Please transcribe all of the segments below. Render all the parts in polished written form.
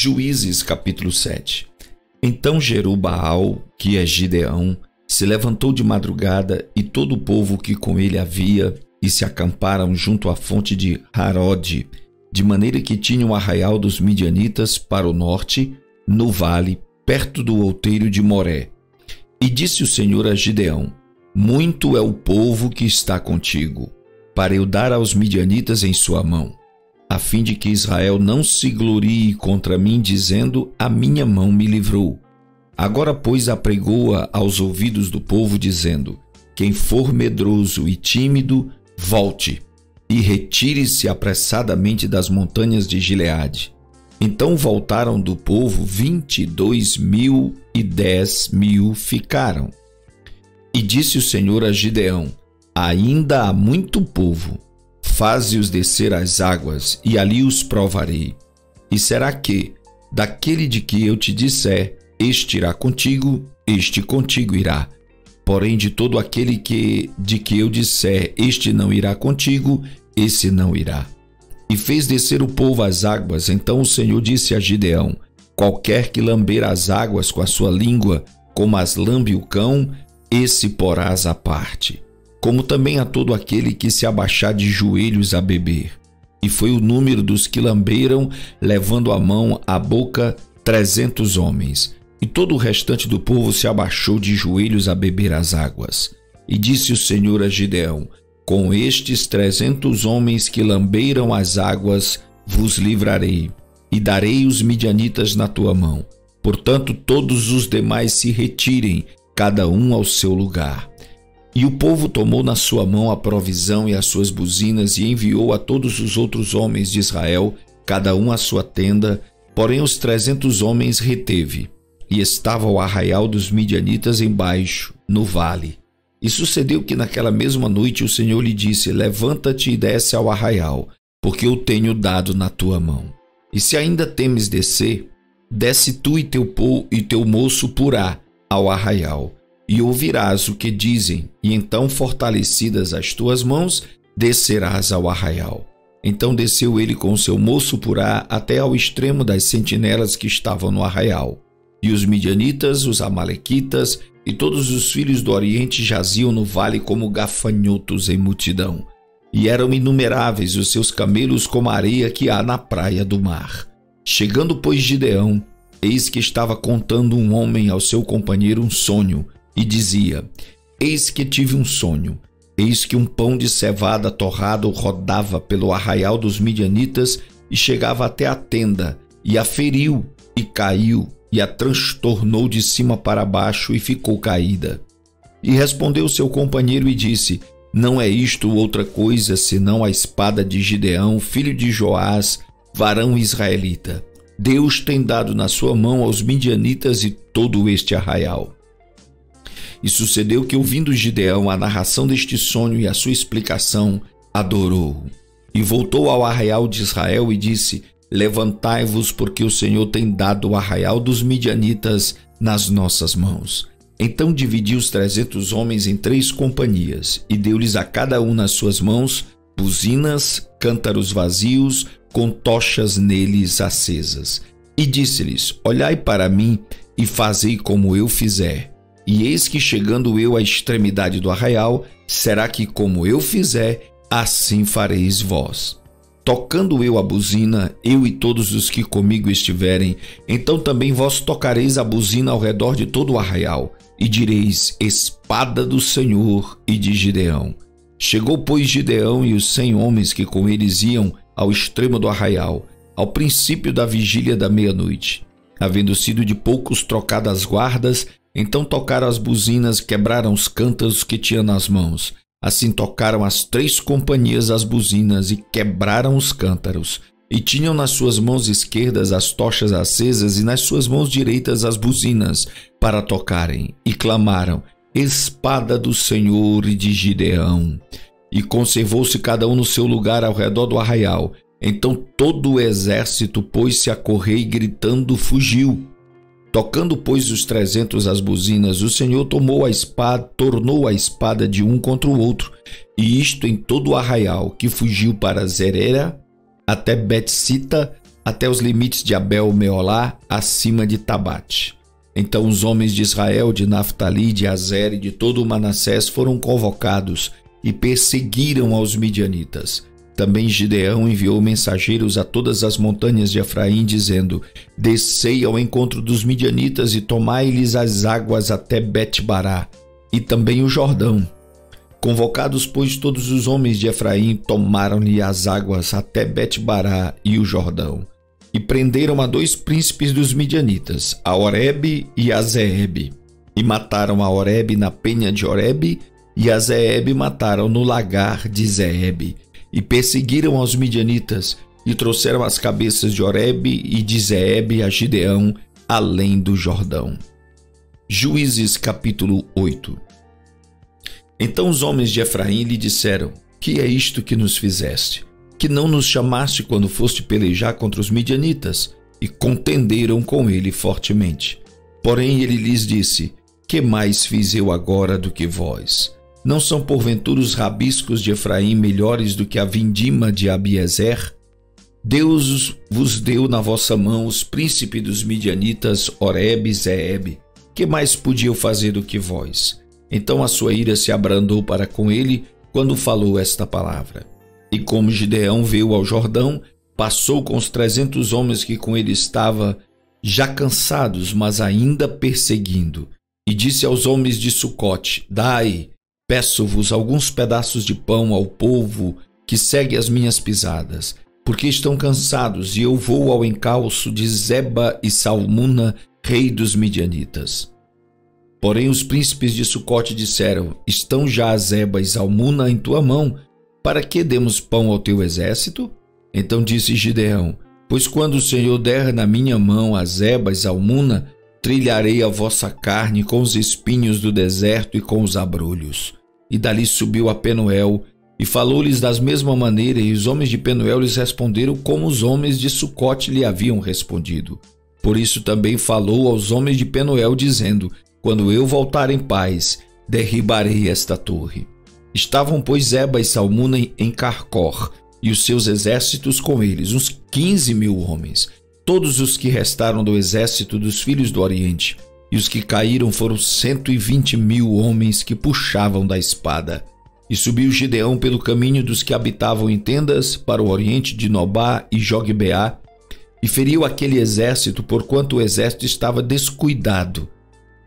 Juízes capítulo 7. Então Jerubaal, que é Gideão, se levantou de madrugada e todo o povo que com ele havia e se acamparam junto à fonte de Harode, de maneira que tinham o arraial dos midianitas para o norte, no vale, perto do outeiro de Moré. E disse o Senhor a Gideão: muito é o povo que está contigo, para eu dar aos midianitas em sua mão, a fim de que Israel não se glorie contra mim, dizendo: a minha mão me livrou. Agora, pois, apregoa aos ouvidos do povo, dizendo: quem for medroso e tímido, volte, e retire-se apressadamente das montanhas de Gileade. Então voltaram do povo 22.000 e 10.000 ficaram. E disse o Senhor a Gideão: ainda há muito povo, faze-os descer às águas, e ali os provarei. E será que, daquele de que eu te disser, este irá contigo, este contigo irá. Porém, de todo aquele de que eu disser, este não irá contigo, esse não irá. E fez descer o povo às águas. Então o Senhor disse a Gideão: qualquer que lamber as águas com a sua língua, como as lambe o cão, esse porás à parte, como também a todo aquele que se abaixar de joelhos a beber. E foi o número dos que lamberam, levando a mão à boca, 300 homens. E todo o restante do povo se abaixou de joelhos a beber as águas. E disse o Senhor a Gideão: com estes 300 homens que lamberam as águas, vos livrarei, e darei os midianitas na tua mão. Portanto, todos os demais se retirem, cada um ao seu lugar. E o povo tomou na sua mão a provisão e as suas buzinas, e enviou a todos os outros homens de Israel, cada um à sua tenda. Porém os 300 homens reteve, e estava o arraial dos midianitas embaixo, no vale. E sucedeu que naquela mesma noite o Senhor lhe disse: levanta-te e desce ao arraial, porque eu tenho dado na tua mão. E se ainda temes descer, desce tu e teu moço Purá ao arraial, e ouvirás o que dizem, e então, fortalecidas as tuas mãos, descerás ao arraial. Então desceu ele com o seu moço Purá até ao extremo das sentinelas que estavam no arraial. E os midianitas, os amalequitas e todos os filhos do Oriente jaziam no vale como gafanhotos em multidão. E eram inumeráveis os seus camelos como a areia que há na praia do mar. Chegando, pois, Gideão, eis que estava contando um homem ao seu companheiro um sonho, e dizia: eis que tive um sonho. Eis que um pão de cevada torrado rodava pelo arraial dos midianitas e chegava até a tenda, e a feriu, e caiu, e a transtornou de cima para baixo, e ficou caída. E respondeu seu companheiro e disse: não é isto outra coisa, senão a espada de Gideão, filho de Joás, varão israelita. Deus tem dado na sua mão aos midianitas e todo este arraial. E sucedeu que, ouvindo Gideão a narração deste sonho e a sua explicação, adorou. E voltou ao arraial de Israel e disse: levantai-vos, porque o Senhor tem dado o arraial dos midianitas nas nossas mãos. Então dividiu os 300 homens em 3 companhias, e deu-lhes a cada um nas suas mãos buzinas, cântaros vazios, com tochas neles acesas. E disse-lhes: olhai para mim e fazei como eu fizer. E eis que, chegando eu à extremidade do arraial, será que, como eu fizer, assim fareis vós. Tocando eu a buzina, eu e todos os que comigo estiverem, então também vós tocareis a buzina ao redor de todo o arraial, e direis: espada do Senhor e de Gideão. Chegou, pois, Gideão e os 100 homens que com eles iam ao extremo do arraial, ao princípio da vigília da meia-noite. Havendo sido de poucos trocadas as guardas, então tocaram as buzinas, quebraram os cântaros que tinham nas mãos. Assim tocaram as 3 companhias as buzinas e quebraram os cântaros. E tinham nas suas mãos esquerdas as tochas acesas e nas suas mãos direitas as buzinas para tocarem. E clamaram: espada do Senhor e de Gideão. E conservou-se cada um no seu lugar ao redor do arraial. Então todo o exército pôs-se a correr e gritando fugiu. Tocando, pois, os 300 as buzinas, o Senhor tornou a espada de um contra o outro, e isto em todo o arraial, que fugiu para Zerera, até Betsita, até os limites de Abel-Meolá, acima de Tabate. Então os homens de Israel, de Naftali, de Azer e de todo o Manassés foram convocados e perseguiram aos midianitas. Também Gideão enviou mensageiros a todas as montanhas de Efraim, dizendo: descei ao encontro dos midianitas e tomai-lhes as águas até Bet-Bará, e também o Jordão. Convocados, pois, todos os homens de Efraim, tomaram-lhe as águas até Bet-Bará e o Jordão, e prenderam a 2 príncipes dos midianitas, a Oreb e a Zeeb, e mataram a Oreb na penha de Oreb, e a Zeeb mataram no lagar de Zeeb, e perseguiram aos midianitas, e trouxeram as cabeças de Oreb e de Zeeb a Gideão, além do Jordão. Juízes capítulo 8. Então os homens de Efraim lhe disseram: que é isto que nos fizeste? Que não nos chamaste quando foste pelejar contra os midianitas? E contenderam com ele fortemente. Porém ele lhes disse: que mais fiz eu agora do que vós? Não são porventura os rabiscos de Efraim melhores do que a vindima de Abiezer? Deus vos deu na vossa mão os príncipes dos midianitas, Oreb e Zeeb. Que mais podia eu fazer do que vós? Então a sua ira se abrandou para com ele quando falou esta palavra. E como Gideão veio ao Jordão, passou com os 300 homens que com ele estava, já cansados, mas ainda perseguindo. E disse aos homens de Sucote: dai, peço-vos alguns pedaços de pão ao povo que segue as minhas pisadas, porque estão cansados, e eu vou ao encalço de Zeba e Salmuna, rei dos midianitas. Porém os príncipes de Sucote disseram: estão já Zeba e Salmuna em tua mão, para que demos pão ao teu exército? Então disse Gideão: pois quando o Senhor der na minha mão a Zeba e Salmuna, trilharei a vossa carne com os espinhos do deserto e com os abrolhos. E dali subiu a Penuel, e falou-lhes da mesma maneira, e os homens de Penuel lhes responderam como os homens de Sucote lhe haviam respondido. Por isso também falou aos homens de Penuel, dizendo: quando eu voltar em paz, derribarei esta torre. Estavam, pois, Zeba e Salmuna em Carcor, e os seus exércitos com eles, uns 15.000 homens. Todos os que restaram do exército dos filhos do Oriente, e os que caíram foram 120.000 homens que puxavam da espada. E subiu Gideão pelo caminho dos que habitavam em tendas para o oriente de Nobá e Jogbeá, e feriu aquele exército, porquanto o exército estava descuidado.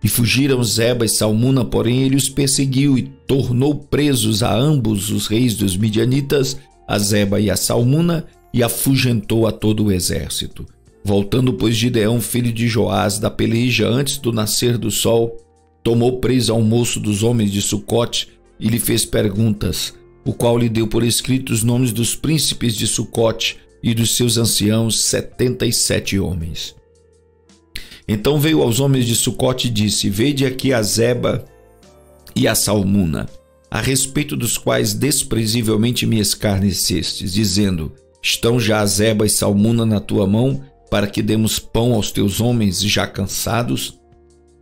E fugiram Zeba e Salmuna, porém ele os perseguiu e tornou presos a ambos os reis dos midianitas, a Zeba e a Salmuna, e afugentou a todo o exército. Voltando, pois, Gideão, filho de Joás, da peleja antes do nascer do sol, tomou preso ao moço dos homens de Sucote e lhe fez perguntas, o qual lhe deu por escrito os nomes dos príncipes de Sucote e dos seus anciãos, 77 homens. Então veio aos homens de Sucote e disse: vede aqui a Zeba e a Salmuna, a respeito dos quais desprezivelmente me escarnecestes, dizendo: estão já a Zeba e Salmuna na tua mão, para que demos pão aos teus homens já cansados?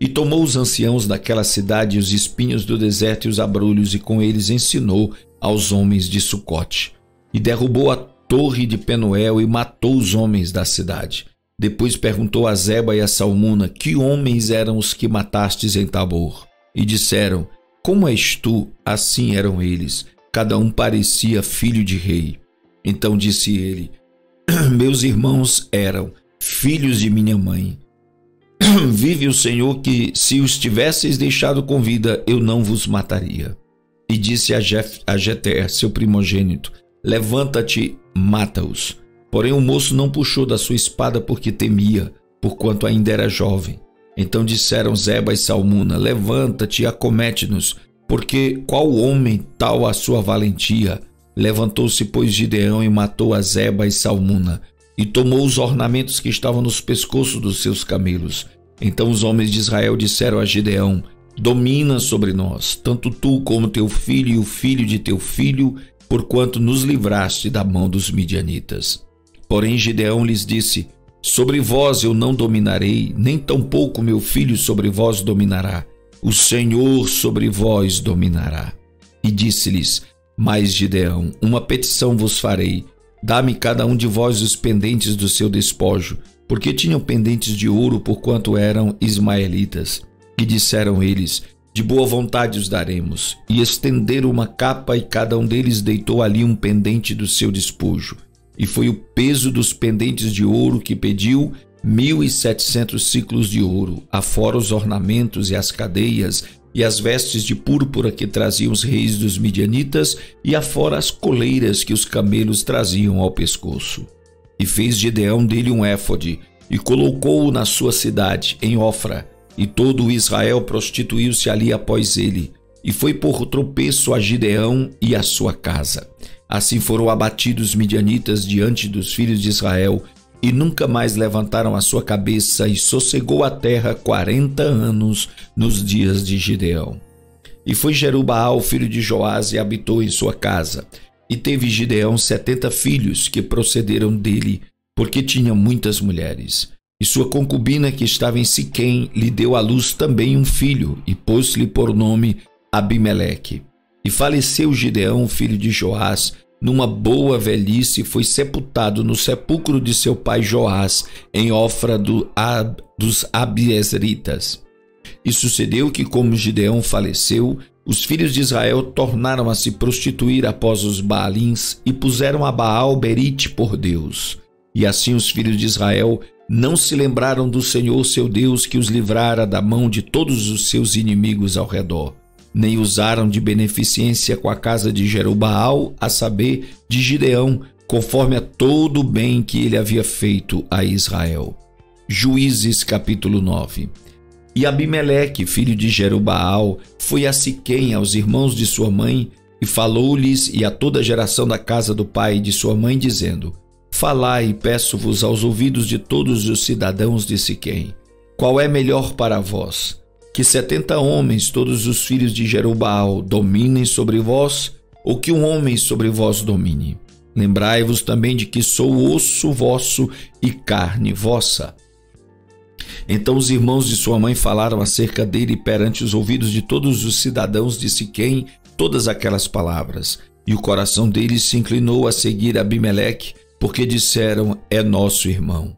E tomou os anciãos daquela cidade, os espinhos do deserto e os abrolhos, e com eles ensinou aos homens de Sucote. E derrubou a torre de Penuel e matou os homens da cidade. Depois perguntou a Zeba e a Salmuna: que homens eram os que matastes em Tabor? E disseram: como és tu? Assim eram eles. Cada um parecia filho de rei. Então disse ele: meus irmãos eram filhos de minha mãe. Vive o Senhor que, se os tivesseis deixado com vida, eu não vos mataria. E disse a Jeter, seu primogênito: levanta-te, mata-os. Porém o moço não puxou da sua espada porque temia, porquanto ainda era jovem. Então disseram Zeba e Salmuna: levanta-te e acomete-nos, porque qual homem tal a sua valentia? Levantou-se, pois, Gideão e matou a Zeba e Salmuna, e tomou os ornamentos que estavam nos pescoços dos seus camelos. Então os homens de Israel disseram a Gideão: domina sobre nós, tanto tu como teu filho e o filho de teu filho, porquanto nos livraste da mão dos midianitas. Porém Gideão lhes disse: sobre vós eu não dominarei, nem tampouco meu filho sobre vós dominará. O Senhor sobre vós dominará. E disse-lhes mais Gideão: uma petição vos farei. Dá-me cada um de vós os pendentes do seu despojo, porque tinham pendentes de ouro, porquanto eram ismaelitas. E disseram eles: de boa vontade os daremos. E estenderam uma capa, e cada um deles deitou ali um pendente do seu despojo. E foi o peso dos pendentes de ouro que pediu 1.700 siclos de ouro, afora os ornamentos e as cadeias e as vestes de púrpura que traziam os reis dos midianitas, e afora as coleiras que os camelos traziam ao pescoço. E fez Gideão dele um éfode, e colocou-o na sua cidade, em Ofra, e todo o Israel prostituiu-se ali após ele, e foi por tropeço a Gideão e a sua casa. Assim foram abatidos os midianitas diante dos filhos de Israel, e nunca mais levantaram a sua cabeça, e sossegou a terra 40 anos nos dias de Gideão. E foi Jerubaal, filho de Joás, e habitou em sua casa. E teve Gideão 70 filhos que procederam dele, porque tinha muitas mulheres. E sua concubina, que estava em Siquém, lhe deu à luz também um filho, e pôs-lhe por nome Abimeleque. E faleceu Gideão, filho de Joás, numa boa velhice, foi sepultado no sepulcro de seu pai Joás, em Ofra dos Abiezritas. E sucedeu que, como Gideão faleceu, os filhos de Israel tornaram a se prostituir após os Baalins, e puseram a Baal-Berite por Deus. E assim os filhos de Israel não se lembraram do Senhor seu Deus, que os livrara da mão de todos os seus inimigos ao redor, nem usaram de beneficência com a casa de Jerubaal, a saber, de Gideão, conforme a todo o bem que ele havia feito a Israel. Juízes capítulo 9. E Abimeleque, filho de Jerubaal, foi a Siquém, aos irmãos de sua mãe, e falou-lhes e a toda a geração da casa do pai de sua mãe, dizendo: Falai, peço-vos aos ouvidos de todos os cidadãos de Siquém, qual é melhor para vós? Que 70 homens, todos os filhos de Jerubaal, dominem sobre vós, ou que um homem sobre vós domine? Lembrai-vos também de que sou osso vosso e carne vossa. Então os irmãos de sua mãe falaram acerca dele perante os ouvidos de todos os cidadãos de Siquém todas aquelas palavras. E o coração deles se inclinou a seguir Abimeleque, porque disseram: é nosso irmão.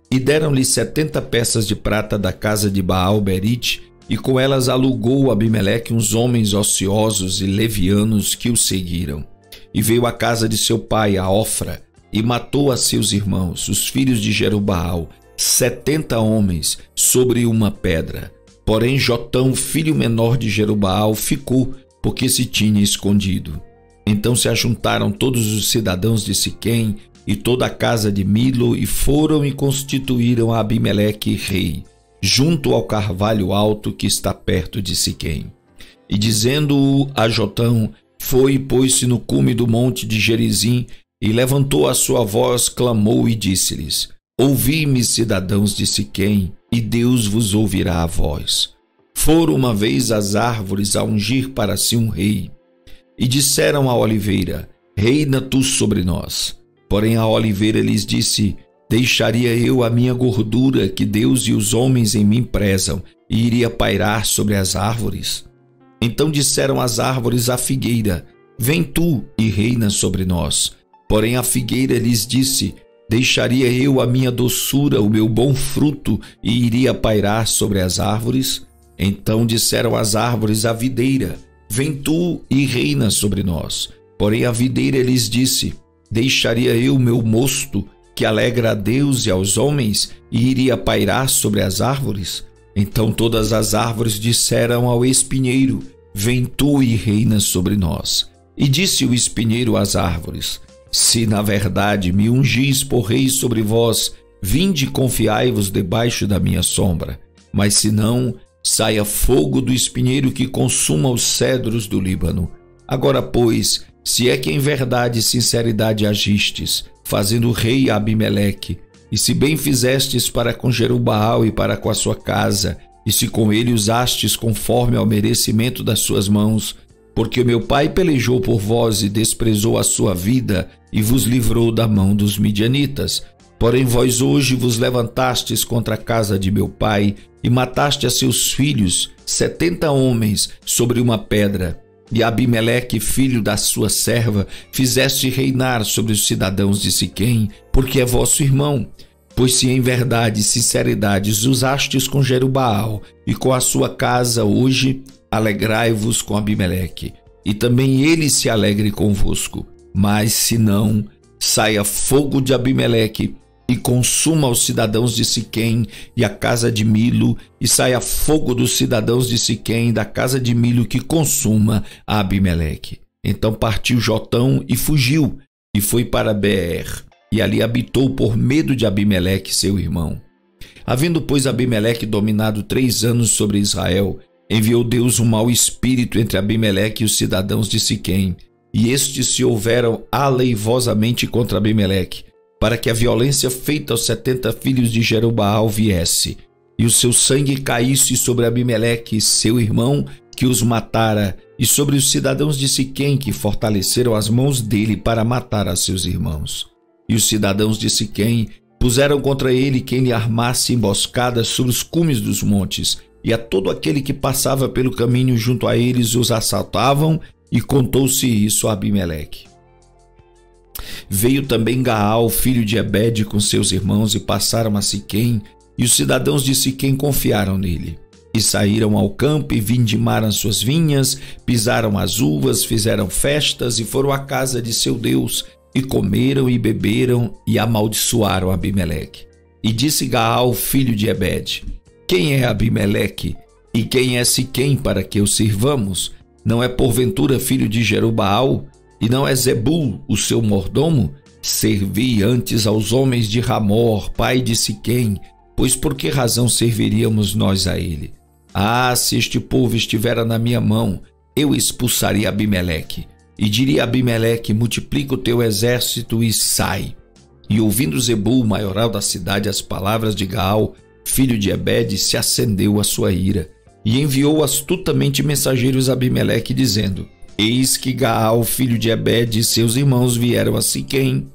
E deram-lhe 70 peças de prata da casa de Baal-Berite, e com elas alugou Abimeleque uns homens ociosos e levianos que o seguiram. E veio à casa de seu pai, a Ofra, e matou a seus irmãos, os filhos de Jerubaal, 70 homens, sobre uma pedra. Porém Jotão, filho menor de Jerubaal, ficou, porque se tinha escondido. Então se ajuntaram todos os cidadãos de Siquém e toda a casa de Milo, e foram e constituíram a Abimeleque rei, junto ao carvalho alto que está perto de Siquém. E dizendo-o a Jotão, foi e pôs-se no cume do monte de Gerizim, e levantou a sua voz, clamou e disse-lhes: Ouvi-me, cidadãos de Siquém, e Deus vos ouvirá a voz. Foram uma vez as árvores a ungir para si um rei, e disseram à oliveira: Reina tu sobre nós. Porém a oliveira lhes disse: Deixaria eu a minha gordura que Deus e os homens em mim prezam, e iria pairar sobre as árvores? Então disseram as árvores à figueira: Vem tu e reina sobre nós. Porém a figueira lhes disse: Deixaria eu a minha doçura, o meu bom fruto, e iria pairar sobre as árvores? Então disseram as árvores à videira: Vem tu e reina sobre nós. Porém a videira lhes disse: Deixaria eu meu mosto, que alegra a Deus e aos homens, e iria pairar sobre as árvores? Então todas as árvores disseram ao espinheiro: Vem tu e reina sobre nós. E disse o espinheiro às árvores: Se na verdade me ungis por rei sobre vós, vinde e confiai-vos debaixo da minha sombra. Mas se não, saia fogo do espinheiro que consuma os cedros do Líbano. Agora, pois, se é que em verdade e sinceridade agistes, fazendo rei a Abimeleque, e se bem fizestes para com Jerubaal e para com a sua casa, e se com ele usastes conforme ao merecimento das suas mãos, porque o meu pai pelejou por vós e desprezou a sua vida e vos livrou da mão dos midianitas. Porém vós hoje vos levantastes contra a casa de meu pai e mataste a seus filhos, 70 homens, sobre uma pedra. e Abimeleque, filho da sua serva, fizeste reinar sobre os cidadãos de Siquém, porque é vosso irmão. Pois se em verdade e sinceridade usastes com Jerubbaal e com a sua casa hoje, alegrai-vos com Abimeleque, e também ele se alegre convosco. Mas se não, saia fogo de Abimeleque e consuma os cidadãos de Siquém e a casa de Milo, e saia fogo dos cidadãos de Siquém e da casa de Milo que consuma a Abimeleque. Então partiu Jotão e fugiu, e foi para Beer, e ali habitou por medo de Abimeleque, seu irmão. Havendo, pois, Abimeleque dominado 3 anos sobre Israel, enviou Deus um mau espírito entre Abimeleque e os cidadãos de Siquém, e estes se houveram aleivosamente contra Abimeleque, para que a violência feita aos 70 filhos de Jerubbaal viesse, e o seu sangue caísse sobre Abimeleque, seu irmão, que os matara, e sobre os cidadãos de Siquém, que fortaleceram as mãos dele para matar a seus irmãos. E os cidadãos de Siquém puseram contra ele quem lhe armasse emboscadas sobre os cumes dos montes, e a todo aquele que passava pelo caminho junto a eles os assaltavam, e contou-se isso a Abimeleque. Veio também Gaal, filho de Ebed, com seus irmãos, e passaram a Siquém, e os cidadãos de Siquém confiaram nele. E saíram ao campo e vindimaram suas vinhas, pisaram as uvas, fizeram festas e foram à casa de seu Deus, e comeram e beberam e amaldiçoaram Abimeleque. E disse Gaal, filho de Ebed: quem é Abimeleque e quem é Siquém para que o sirvamos? Não é porventura filho de Jerubbaal? E não é Zebul o seu mordomo? Servi antes aos homens de Ramor, pai de Siquém, pois por que razão serviríamos nós a ele? Ah, se este povo estivera na minha mão, eu expulsaria Abimeleque. E diria a Abimeleque: multiplica o teu exército e sai. E ouvindo Zebul, maioral da cidade, as palavras de Gaal, filho de Ebed, se acendeu a sua ira, e enviou astutamente mensageiros a Abimeleque, dizendo: eis que Gaal, filho de Ebed, e seus irmãos vieram a Siquém,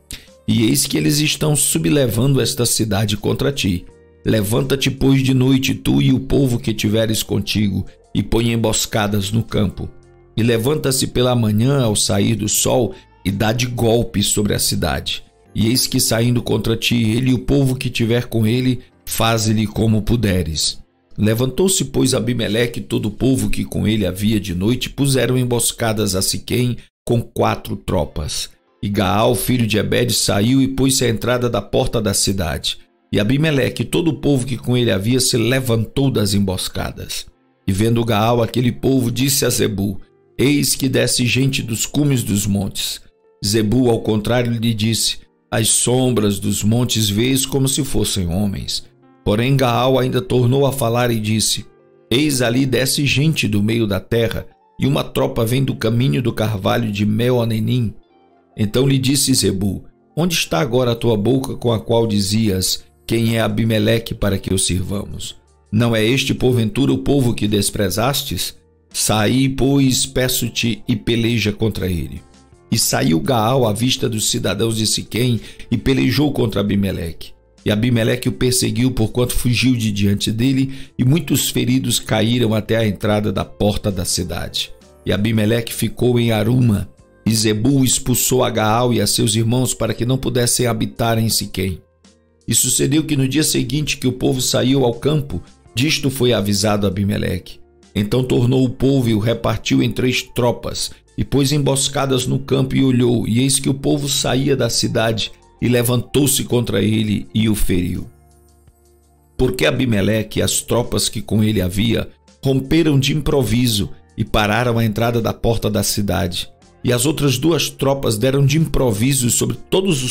e eis que eles estão sublevando esta cidade contra ti. Levanta-te, pois, de noite, tu e o povo que tiveres contigo, e põe emboscadas no campo. E levanta-se pela manhã ao sair do sol, e dá de golpe sobre a cidade. E eis que, saindo contra ti, ele e o povo que tiver com ele, faze-lhe como puderes. Levantou-se, pois, Abimeleque e todo o povo que com ele havia de noite, puseram emboscadas a Siquém com 4 tropas. E Gaal, filho de Ebed, saiu e pôs-se à entrada da porta da cidade. E Abimeleque e todo o povo que com ele havia se levantou das emboscadas. E vendo Gaal aquele povo, disse a Zebul: eis que desce gente dos cumes dos montes. Zebul, ao contrário, lhe disse: as sombras dos montes vês como se fossem homens. Porém Gaal ainda tornou a falar e disse: eis ali desce gente do meio da terra, e uma tropa vem do caminho do carvalho de Meonenim. Então lhe disse Zebul: onde está agora a tua boca com a qual dizias: quem é Abimeleque para que o sirvamos? Não é este porventura o povo que desprezastes? Saí, pois, peço-te, e peleja contra ele. E saiu Gaal à vista dos cidadãos de Siquém e pelejou contra Abimeleque. E Abimeleque o perseguiu porquanto fugiu de diante dele, e muitos feridos caíram até a entrada da porta da cidade. E Abimeleque ficou em Aruma, e Zebul expulsou a Gaal e a seus irmãos para que não pudessem habitar em Siquém. E sucedeu que no dia seguinte que o povo saiu ao campo, disto foi avisado Abimeleque. Então tornou o povo e o repartiu em 3 tropas, e pôs emboscadas no campo e olhou, e eis que o povo saía da cidade, e levantou-se contra ele e o feriu. Porque Abimeleque e as tropas que com ele havia romperam de improviso e pararam à entrada da porta da cidade. E as outras 2 tropas deram de improviso sobre todos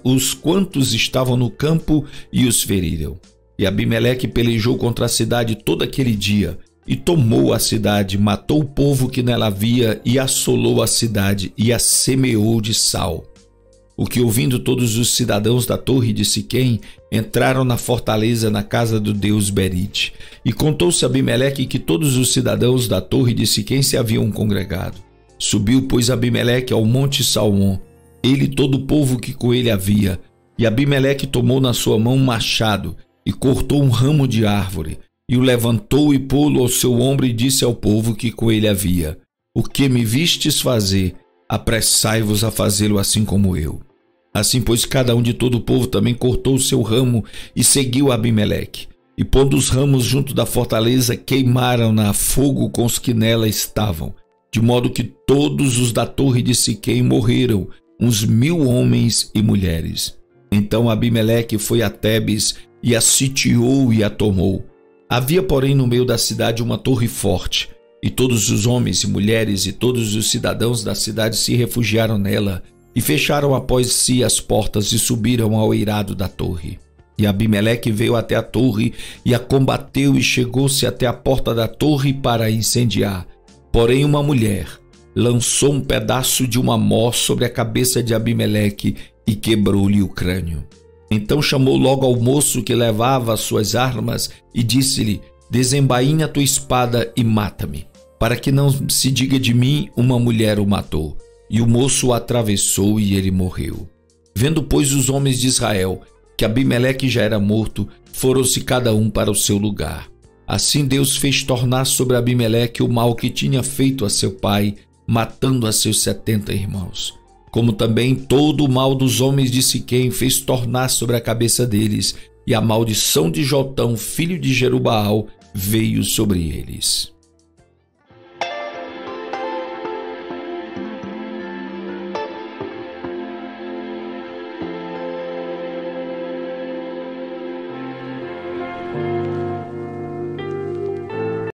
os quantos estavam no campo e os feriram. E Abimeleque pelejou contra a cidade todo aquele dia, e tomou a cidade, matou o povo que nela havia, e assolou a cidade, e a semeou de sal. O que, ouvindo todos os cidadãos da torre de Siquém, entraram na fortaleza na casa do deus Berite. E contou-se a Abimeleque que todos os cidadãos da torre de Siquém se haviam congregado. Subiu, pois, Abimeleque ao monte Salmom, ele e todo o povo que com ele havia. E Abimeleque tomou na sua mão um machado, e cortou um ramo de árvore, e o levantou e pô-lo ao seu ombro, e disse ao povo que com ele havia: o que me vistes fazer, apressai-vos a fazê-lo assim como eu. Assim, pois, cada um de todo o povo também cortou o seu ramo e seguiu Abimeleque. E pondo os ramos junto da fortaleza, queimaram-na a fogo com os que nela estavam, de modo que todos os da torre de Siquém morreram, uns 1000 homens e mulheres. Então Abimeleque foi a Tebes e a sitiou e a tomou. Havia, porém, no meio da cidade uma torre forte, e todos os homens e mulheres e todos os cidadãos da cidade se refugiaram nela, e fecharam após si as portas e subiram ao eirado da torre. E Abimeleque veio até a torre e a combateu e chegou-se até a porta da torre para a incendiar. Porém uma mulher lançou um pedaço de uma mó sobre a cabeça de Abimeleque e quebrou-lhe o crânio. Então chamou logo ao moço que levava as suas armas e disse-lhe: desembainha a tua espada e mata-me, para que não se diga de mim, uma mulher o matou. E o moço o atravessou e ele morreu. Vendo, pois, os homens de Israel que Abimeleque já era morto, foram-se cada um para o seu lugar. Assim Deus fez tornar sobre Abimeleque o mal que tinha feito a seu pai, matando a seus 70 irmãos. Como também todo o mal dos homens de Siquém fez tornar sobre a cabeça deles, e a maldição de Jotão, filho de Jerubaal, veio sobre eles.